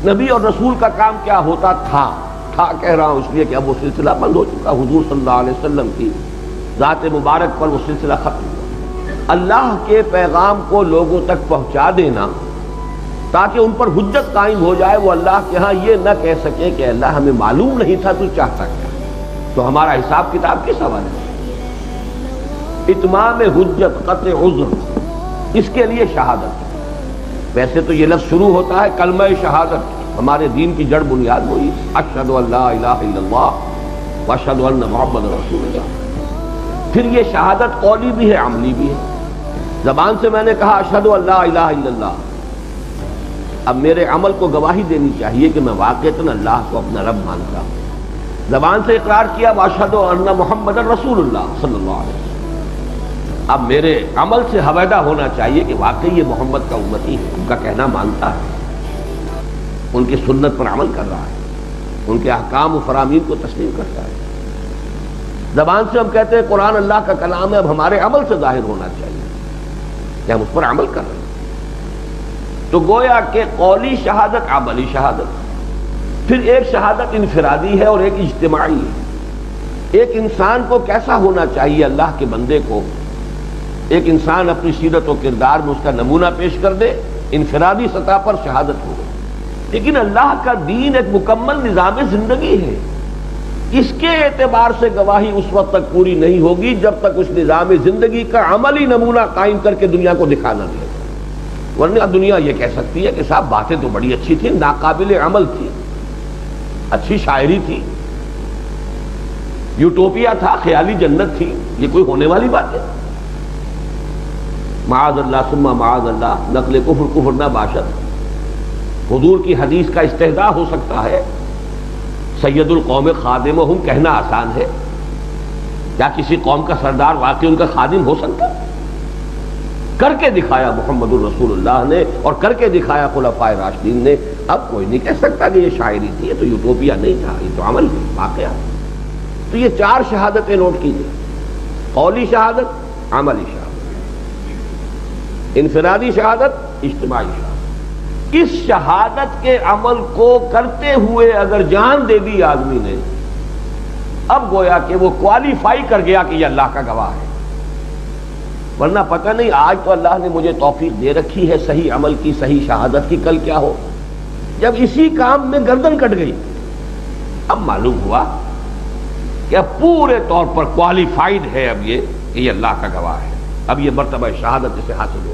نبی اور رسول کا کام کیا ہوتا تھا کہہ رہا ہوں اس لیے کہ اب وہ سلسلہ بند ہو چکا، حضور صلی اللہ علیہ وسلم کی ذات مبارک پر وہ سلسلہ ختم ہوا۔ اللہ کے پیغام کو لوگوں تک پہنچا دینا تاکہ ان پر حجت قائم ہو جائے، وہ اللہ کے ہاں یہ نہ کہہ سکے کہ اللہ ہمیں معلوم نہیں تھا تو چاہتا کیا، تو ہمارا حساب کتاب کس حوالے ہے؟ اتمام حجت، قطع عذر، اس کے لیے شہادت۔ ویسے تو یہ لفظ شروع ہوتا ہے کلمہ شہادت، ہمارے دین کی جڑ بنیاد وہی اشہد ان لا الہ الا اللہ واشہد ان محمد رسول اللہ۔ پھر یہ شہادت قولی بھی ہے، عملی بھی ہے۔ زبان سے میں نے کہا اشہد ان لا الہ الا اللہ، اب میرے عمل کو گواہی دینی چاہیے کہ میں واقعتاً اللہ کو اپنا رب مانتا ہوں۔ زبان سے اقرار کیا واشہد ان محمد رسول اللہ صلی اللہ علیہ وسلم، اب میرے عمل سے حویدہ ہونا چاہیے کہ واقعی یہ محمد کا امتی ہے، ان کا کہنا مانتا ہے، ان کی سنت پر عمل کر رہا ہے، ان کے احکام و فرامین کو تسلیم کرتا ہے۔ زبان سے ہم کہتے ہیں قرآن اللہ کا کلام ہے، اب ہمارے عمل سے ظاہر ہونا چاہیے کہ ہم اس پر عمل کر رہے ہیں۔ تو گویا کہ قولی شہادت، عملی شہادت، پھر ایک شہادت انفرادی ہے اور ایک اجتماعی ہے۔ ایک انسان کو کیسا ہونا چاہیے اللہ کے بندے کو، ایک انسان اپنی سیرت و کردار میں اس کا نمونہ پیش کر دے، انفرادی سطح پر شہادت ہو۔ لیکن اللہ کا دین ایک مکمل نظام زندگی ہے، اس کے اعتبار سے گواہی اس وقت تک پوری نہیں ہوگی جب تک اس نظام زندگی کا عملی نمونہ قائم کر کے دنیا کو دکھانا نہیں، ورنہ دنیا یہ کہہ سکتی ہے کہ صاحب باتیں تو بڑی اچھی تھی، ناقابل عمل تھی، اچھی شاعری تھی، یوٹوپیا تھا، خیالی جنت تھی، یہ کوئی ہونے والی بات ہے؟ معاذ اللہ ثم معاذ اللہ، نقل کفر کفر نہ باشد۔ حضور کی حدیث کا استحضاء ہو سکتا ہے، سید القوم خادمہم کہنا آسان ہے، کیا کسی قوم کا سردار واقعی ان کا خادم ہو سکتا؟ کر کے دکھایا محمد الرسول اللہ نے اور کر کے دکھایا خلفائے راشدین نے۔ اب کوئی نہیں کہہ سکتا کہ یہ شاعری تھی، یہ تو یوٹوپیا نہیں تھا، یہ تو عمل ہے، واقعہ۔ تو یہ چار شہادتیں نوٹ کیجیے، قولی شہادت، عملی شہادت، انفرادی شہادت، اجتماعی شہادت۔ اس شہادت کے عمل کو کرتے ہوئے اگر جان دے دی آدمی نے، اب گویا کہ وہ کوالیفائی کر گیا کہ یہ اللہ کا گواہ ہے۔ ورنہ پتہ نہیں آج تو اللہ نے مجھے توفیق دے رکھی ہے صحیح عمل کی، صحیح شہادت کی، کل کیا ہو جب اسی کام میں گردن کٹ گئی۔ اب معلوم ہوا کہ اب پورے طور پر کوالیفائیڈ ہے اب یہ کہ یہ اللہ کا گواہ ہے، اب یہ مرتبہ شہادت اسے حاصل ہو۔